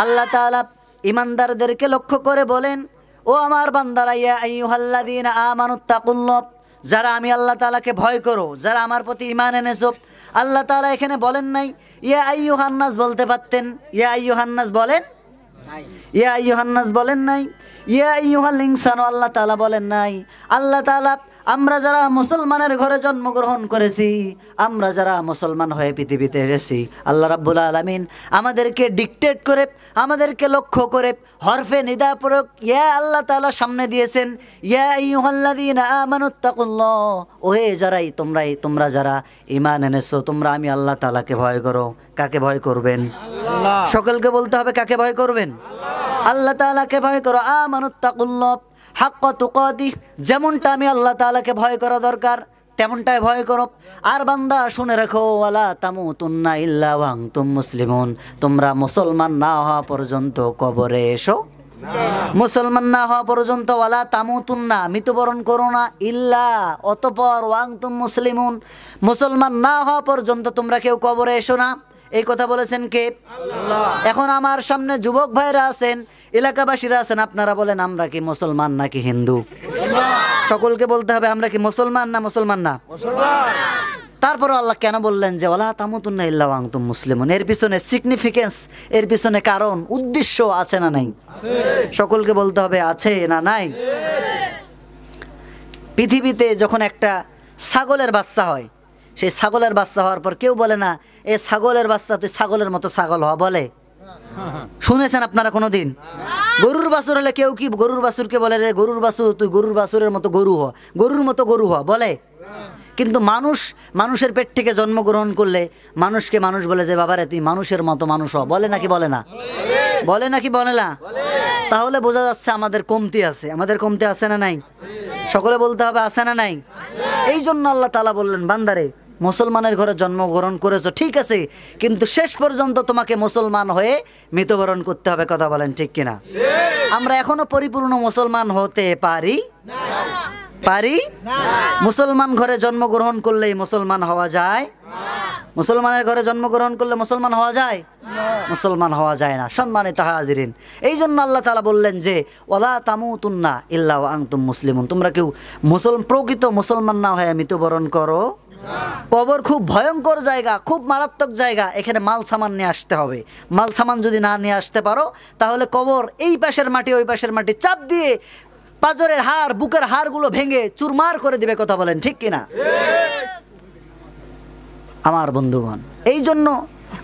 আল্লাহ তাআলা ইমানদারদেরকে লক্ষ্য করে বলেন, ও আমার বান্দারা, ইয়া আইয়ুহাল্লাযীনা আমানুত্তাকুল্লাহ, যারা আমি আল্লাহ তাআলাকে ভয় করো, যারা আমার প্রতি ঈমান এনেছো। আল্লাহ তাআলা এখানে বলেন নাই ইয়া আইয়ুহান নাস, বলতে পারতেন ইয়া আইয়ুহান নাস বলেন, ইয়া আইয়ুহান নাস বলেন নাই, ইয়া আইয়ুহাল ইনসানু আল্লাহ তাআলা বলেন নাই। আল্লাহ তাআলা আমরা যারা মুসলমানের ঘরে জন্মগ্রহণ করেছি, আমরা যারা মুসলমান হয়ে পৃথিবীতে এসেছি, আল্লাহ রাব্বুল আলামিন আমাদেরকে ডিক্টেট করে, আমাদেরকে লক্ষ্য করে হরফে নিদা প্রয়োগ ইয়া আল্লাহ তাআলা সামনে দিয়েছেন, ইয়া আইয়ুহাল্লাযীনা আমানুত্তাকুল্লাহ, ওহে যারাই তোমরা যারা ঈমান এনেছো, তোমরা আমি আল্লাহ তাআলাকে ভয় করো। কাকে ভয় করবেন? সকলকে বলতে হবে কাকে ভয় করবেন? আল্লাহ তাআলাকে ভয় করো। আমানুত্তাকুল্লাহ হাক্কা তুকাতিহ, যেমনটা আমি আল্লাহ তাআলাকে ভয় করা দরকার তেমনটাই ভয় করো। আর বান্দা শুনে রাখো, ওয়ালা তামুতুন্না ইল্লা ওয়া আনতুম মুসলিমুন, তোমরা মুসলমান না হওয়া পর্যন্ত কবরে এসো, মুসলমান না হওয়া পর্যন্ত ওয়ালা তামুতুন্না, মৃত্যুবরণ করো না, ইল্লা অতঃপর ওয়া আনতুম মুসলিমুন, মুসলমান না হওয়া পর্যন্ত তোমরা কেউ কবরে এসো না। এই কথা বলেছেন কে? আল্লাহ। এখন আমার সামনে যুবক ভাইরা আছেন, এলাকাবাসীরা আছেন, আপনারা বলেন আমরা কি মুসলমান নাকি হিন্দু? সকলকে বলতে হবে আমরা কি মুসলমান না মুসলমান না? তারপরে আল্লাহ কেন বললেন যে ওয়ালা তামুতুন্না ইল্লা ওয়া আনতুম মুসলিমুন? এর পিছনে সিগনিফিকেন্স, এর পিছনে কারণ, উদ্দেশ্য আছে না নাই? সকলকে বলতে হবে আছে না নাই? পৃথিবীতে যখন একটা ছাগলের বাচ্চা হয়, সেই ছাগলের বাচ্চা হওয়ার পর কেউ বলে না এ ছাগলের বাচ্চা, তুই ছাগলের মতো ছাগল হ, বলে? শুনেছেন আপনারা কোনোদিন? গরুর বাছুর হলে কেউ কি গরুর বাছুরকে বলে রে গরুর বাছুর, তুই গরুর বাছুরের মতো গরু হ, গরুর মতো গরু হ, বলে? কিন্তু মানুষের পেট থেকে জন্মগ্রহণ করলে মানুষকে মানুষ বলে যে বাবারে তুই মানুষের মতো মানুষ হ, বলে নাকি বলে না? বলে নাকি বলে না? তাহলে বোঝা যাচ্ছে আমাদের কমতি আছে। আমাদের কমতি আছে না নাই? সকলে বলতে হবে আছে না নাই? এই জন্য আল্লাহ তাআলা বললেন, বান্দারে মুসলমানের ঘরে জন্মগ্রহণ করেছো ঠিক আছে, কিন্তু শেষ পর্যন্ত তোমাকে মুসলমান হয়ে মৃত্যুবরণ করতে হবে। কথা বলেন ঠিক কিনা? আমরা এখনো পরিপূর্ণ মুসলমান হতে পারি? মুসলমান ঘরে জন্মগ্রহণ করলেই মুসলমান হওয়া যায়? মুসলমানের ঘরে জন্মগ্রহণ করলে মুসলমান হওয়া যায়? মুসলমান হওয়া যায় না। সম্মানিত হাজিরিন, এই জন্য আল্লাহ তাআলা বললেন যে ওয়ালা তামুতুন্না ইল্লা ওয়া আনতুম মুসলিমুন, তোমরা কেউ প্রকৃত মুসলমান না হয়ে মৃত্যুবরণ করো। কবর খুব ভয়ঙ্কর জায়গা, খুব মারাত্মক জায়গা। এখানে মাল সামান নিয়ে আসতে হবে। মাল সামান যদি না নিয়ে আসতে পারো, তাহলে কবর এই পাশের মাটি ওই পাশের মাটি চাপ দিয়ে পাঁজরের হাড়, বুকের হাড়গুলো ভেঙে চুরমার করে দিবে। কথা বলেন ঠিক কিনা? আমার বন্ধুগণ, এই জন্য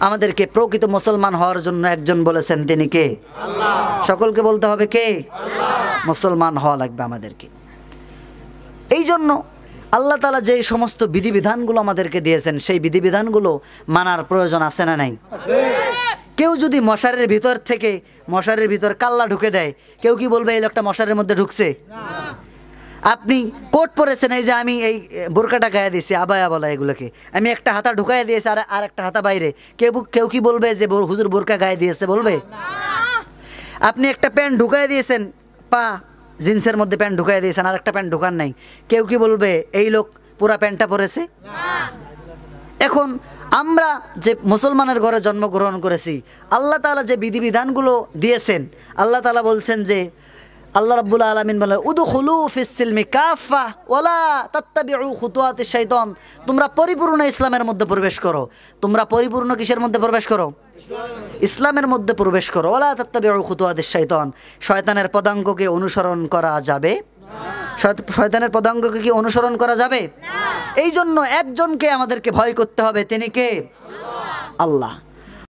আমাদেরকে প্রকৃত মুসলমান হওয়ার জন্য একজন বলেছেন, তিনি কে? আল্লাহ। সকলকে বলতে হবে কে? আল্লাহ। মুসলমান হওয়া লাগবে আমাদেরকে। এই জন্য আল্লাহ তাআলা যে সমস্ত বিধিবিধানগুলো আমাদেরকে দিয়েছেন, সেই বিধিবিধানগুলো মানার প্রয়োজন আছে না নাই? কেউ যদি মশারির ভিতর কাল্লা ঢুকে দেয়, কেউ কি বলবে এই লোকটা মশারির মধ্যে ঢুকছে? আপনি কোট পরেছেন, এই যে আমি এই বোরকাটা গায়ে দিয়েছি, আবায়া বলা এগুলোকে, আমি একটা হাতা ঢুকাই দিয়েছি আর একটা হাতা বাইরে, কেউ কি বলবে যে হুজুর বোরকা গায়ে দিয়েছে? বলবে? আপনি একটা প্যান্ট ঢুকাই দিয়েছেন, জিন্সের মধ্যে প্যান্ট ঢুকাই দিয়েছেন, আর একটা প্যান্ট ঢুকান নাই, কেউ কি বলবে এই লোক পুরা প্যান্টটা পরেছে? এখন আমরা যে মুসলমানের ঘরে জন্মগ্রহণ করেছি, আল্লাহ তাআলা যে বিধিবিধানগুলো দিয়েছেন, আল্লাহ তাআলা বলছেন যে আল্লাহ রাব্বুল আলামিন বলেন উদখুলু ফিস সিলমি কাফা ওয়ালা তাত্তাবিউ খুতুওয়াতিশ শাইতান, তোমরা পরিপূর্ণ ইসলামের মধ্যে প্রবেশ করো। তোমরা পরিপূর্ণ কিসের মধ্যে প্রবেশ করো? ইসলামের মধ্যে প্রবেশ করো। ওয়ালা তাত্তাবিউ খুতুওয়াতিশ শাইতান, শয়তানের পদাঙ্ককে অনুসরণ করা যাবে? শয়তানের পদাঙ্ককে কি অনুসরণ করা যাবে? এই জন্য একজনকে আমাদেরকে ভয় করতে হবে, তিনি কে? আল্লাহ।